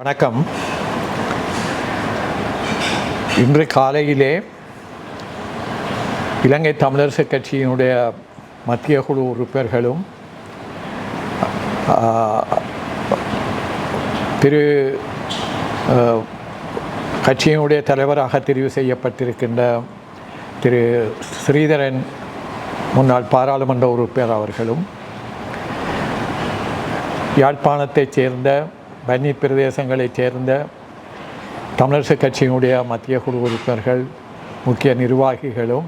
வணக்கம். இன்று காலையிலே இலங்கை தமிழரசு கட்சியினுடைய மத்திய குழு உறுப்பினர்களும் திரு கட்சியினுடைய தலைவராக தெரிவு செய்யப்பட்டிருக்கின்ற திரு ஸ்ரீதரன் முன்னாள் பாராளுமன்ற உறுப்பினர் அவர்களும் யாழ்ப்பாணத்தைச் சேர்ந்த வன்னி பிரதேசங்களைச் சேர்ந்த தமிழரசு கட்சியினுடைய மத்திய குழு உறுப்பினர்கள் முக்கிய நிர்வாகிகளும்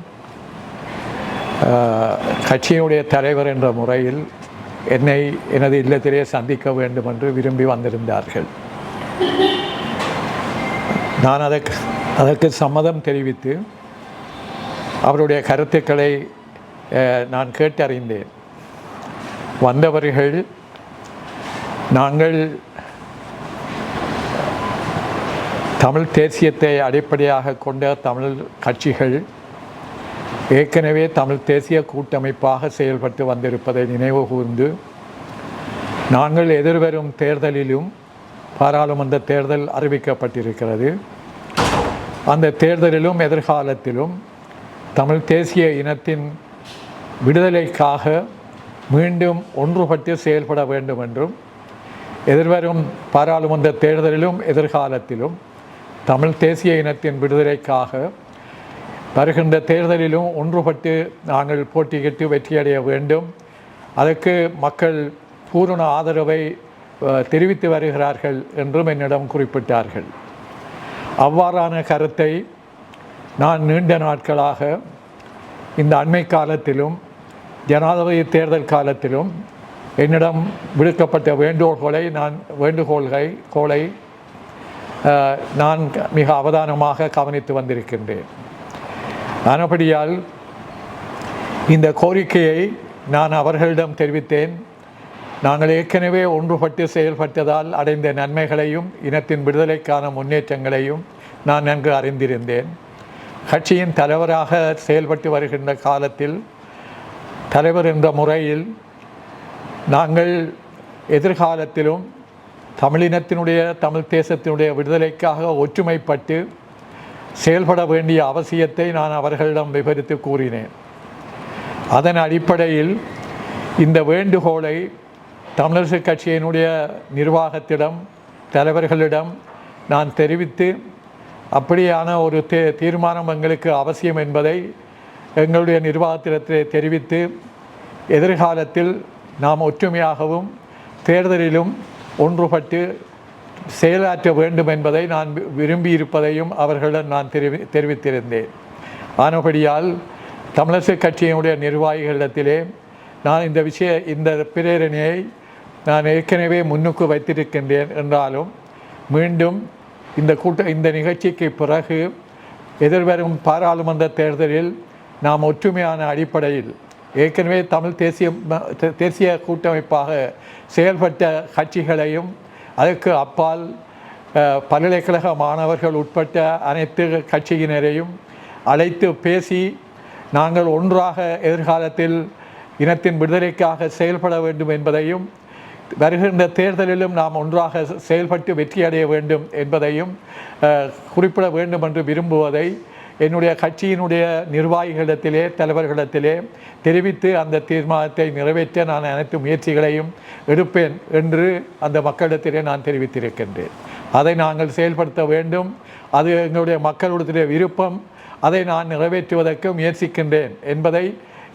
கட்சியினுடைய தலைவர் என்ற முறையில் என்னை எனது இல்லத்திலே சந்திக்க வேண்டும் என்று விரும்பி வந்திருந்தார்கள். நான் அதற்கு சம்மதம் தெரிவித்து அவருடைய கருத்துக்களை நான் கேட்டறிந்தேன். வந்தவர்கள் நாங்கள் தமிழ் தேசியத்தை அடிப்படையாக கொண்ட தமிழ் கட்சிகள் ஏற்கனவே தமிழ் தேசிய கூட்டமைப்பாக செயல்பட்டு வந்திருப்பதை நினைவு கூர்ந்து நாங்கள் எதிர்வரும் தேர்தலிலும் பாராளுமன்ற தேர்தல் அறிவிக்கப்பட்டிருக்கிறது. அந்த தேர்தலிலும் எதிர்காலத்திலும் தமிழ் தேசிய இனத்தின் விடுதலைக்காக மீண்டும் ஒன்றுபட்டு செயல்பட வேண்டும் என்றும் எதிர்வரும் பாராளுமன்ற தேர்தலிலும் எதிர்காலத்திலும் தமிழ் தேசிய இனத்தின் விடுதலைக்காக வருகின்ற தேர்தலிலும் ஒன்றுபட்டு நாங்கள் போட்டியிட்டு வெற்றியடைய வேண்டும். அதற்கு மக்கள் பூரண ஆதரவை தெரிவித்து வருகிறார்கள் என்றும் என்னிடம் குறிப்பிட்டார்கள். அவ்வாறான கருத்தை நான் நீண்ட நாட்களாக இந்த அண்மை காலத்திலும் ஜனாதிபதி தேர்தல் காலத்திலும் என்னிடம் விடுக்கப்பட்ட வேண்டுகோளை நான் மிக அவதானமாக கவனித்து வந்திருக்கின்றேன். ஆனபடியால் இந்த கோரிக்கையை நான் அவர்களிடம் தெரிவித்தேன். நாங்கள் ஏற்கனவே ஒன்றுபட்டு செயல்பட்டதால் அடைந்த நன்மைகளையும் இனத்தின் விடுதலைக்கான முன்னேற்றங்களையும் நான் நன்கு அறிந்திருந்தேன். கட்சியின் தலைவராக செயல்பட்டு வருகின்ற காலத்தில் தலைவர் என்ற முறையில் நாங்கள் எதிர்காலத்திலும் தமிழினத்தினுடைய தமிழ் தேசத்தினுடைய விடுதலைக்காக ஒற்றுமைப்பட்டு செயல்பட வேண்டிய அவசியத்தை நான் அவர்களிடம் விவரித்து கூறினேன். அதன் அடிப்படையில் இந்த வேண்டுகோளை தமிழரசு கட்சியினுடைய நிர்வாகத்திடம் தலைவர்களிடம் நான் தெரிவித்து அப்படியான ஒரு தீர்மானம் எங்களுக்கு அவசியம் என்பதை எங்களுடைய நிர்வாகத்திடத்திலே தெரிவித்து எதிர்காலத்தில் நாம் ஒற்றுமையாகவும் தேர்தலிலும் ஒன்றுபட்டு செயலாற்ற வேண்டும் என்பதை நான் விரும்பியிருப்பதையும் அவர்களிடம் நான் தெரிவித்திருந்தேன். ஆனபடியால் தமிழரசு கட்சியினுடைய நிர்வாகிகளிடத்திலே நான் இந்த பிரேரணையை நான் ஏற்கனவே முன்னுக்கு வைத்திருக்கின்றேன் என்றாலும் மீண்டும் இந்த நிகழ்ச்சிக்கு பிறகு எதிர்வரும் பாராளுமன்ற தேர்தலில் நாம் ஒற்றுமையான அடிப்படையில் ஏற்கனவே தமிழ் தேசிய கூட்டமைப்பாக செயல்பட்ட கட்சிகளையும் அதற்கு அப்பால் பல்கலைக்கழக மாணவர்கள் உட்பட்ட அனைத்து கட்சியினரையும் அழைத்து பேசி நாங்கள் ஒன்றாக எதிர்காலத்தில் இனத்தின் விடுதலைக்காக செயல்பட வேண்டும் என்பதையும் வருகின்ற தேர்தலிலும் நாம் ஒன்றாக செயல்பட்டு வெற்றியடைய வேண்டும் என்பதையும் குறிப்பிட வேண்டும் என்று விரும்புவதை என்னுடைய கட்சியினுடைய நிர்வாகிகளிடத்திலே தலைவர்களிடத்திலே தெரிவித்து அந்த தீர்மானத்தை நிறைவேற்ற நான் அனைத்து முயற்சிகளையும் எடுப்பேன் என்று அந்த மக்களிடத்திலே நான் தெரிவித்திருக்கின்றேன். அதை நாங்கள் செயல்படுத்த வேண்டும். அது எங்களுடைய மக்களுடைய விருப்பம். அதை நான் நிறைவேற்றுவதற்கு முயற்சிக்கின்றேன் என்பதை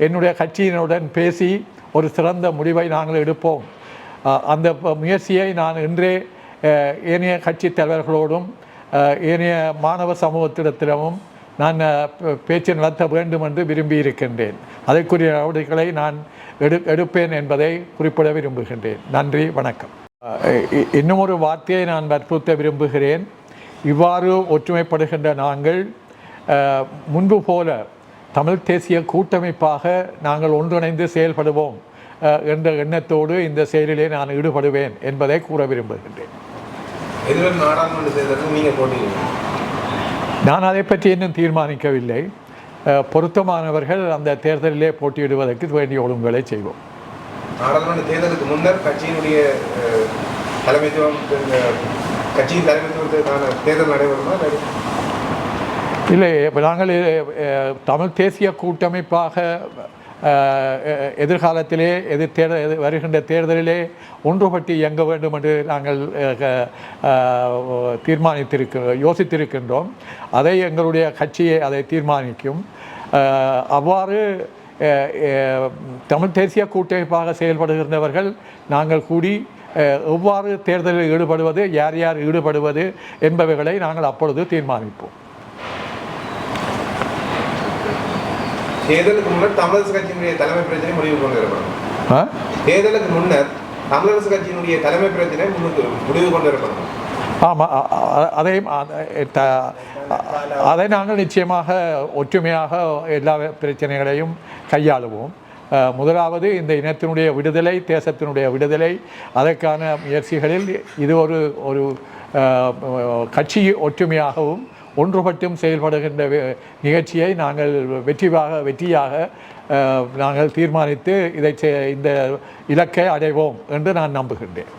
என்னுடைய கட்சியினுடன் பேசி ஒரு சிறந்த முடிவை நாங்கள் எடுப்போம். அந்த முயற்சியை நான் இன்றே ஏனைய கட்சி தலைவர்களோடும் ஏனைய மாணவ சமூகத்திடத்திலும் நான் பேச்சு நடத்த வேண்டும் என்று விரும்பியிருக்கின்றேன். அதற்குரிய நடவடிக்கைகளை நான் எடுப்பேன் என்பதை குறிப்பிட விரும்புகின்றேன். நன்றி, வணக்கம். இன்னும் ஒரு வார்த்தையை நான் வற்புறுத்த விரும்புகிறேன். இவ்வாறு ஒற்றுமைப்படுகின்ற நாங்கள் முன்பு போல தமிழ் தேசிய கூட்டமைப்பாக நாங்கள் ஒன்றிணைந்து செயல்படுவோம் என்ற எண்ணத்தோடு இந்த செயலிலே நான் ஈடுபடுவேன் என்பதை கூற விரும்புகின்றேன். நான் அதை பற்றி இன்னும் தீர்மானிக்கவில்லை. பொருத்தமானவர்கள் அந்த தேர்தலிலே போட்டியிடுவதற்கு வேண்டிய ஒழுங்குகளை செய்வோம். நாடாளுமன்ற தேர்தலுக்கு முன்னர் கட்சியினுடைய தலைமைத்துவம் கட்சியின் தலைமைத்துவத்திற்கான தேர்தல் நடைபெறுமா? இல்லை, இப்போ நாங்கள் தமிழ் தேசிய கூட்டமைப்பாக எதிர்காலத்திலே வருகின்ற தேர்தலிலே ஒன்றுபட்டு இயங்க வேண்டும் என்று நாங்கள் யோசித்திருக்கின்றோம். அதை எங்களுடைய கட்சியை அதை தீர்மானிக்கும். அவ்வாறு தமிழ் தேசிய கூட்டமைப்பாக செயல்படுகின்றவர்கள் நாங்கள் கூடி எவ்வாறு தேர்தலில் ஈடுபடுவது, யார் யார் ஈடுபடுவது என்பவைகளை நாங்கள் அப்பொழுது தீர்மானிப்போம். தேர்தலுக்கு முன்னர் தமிழரசு கட்சியினுடைய தலைமை பிரச்சனை முடிவு கொண்டு வரப்படும். தேர்தலுக்கு முன்னர் தமிழரசு கட்சியினுடைய தலைமை பிரச்சனை முடிவு கொண்டு வரப்படும். ஆமாம், அதை நாங்கள் நிச்சயமாக ஒற்றுமையாக எல்லா பிரச்சனைகளையும் கையாளுவோம். முதலாவது இந்த இனத்தினுடைய விடுதலை, தேசத்தினுடைய விடுதலை, அதற்கான முயற்சிகளில் இது ஒரு கட்சி ஒற்றுமையாகவும் ஒன்றுபட்டும் செயல்படுகின்ற நிகழ்ச்சியை நாங்கள் வெற்றியாக நாங்கள் தீர்மானித்து இந்த இலக்கை அடைவோம் என்று நான் நம்புகின்றேன்.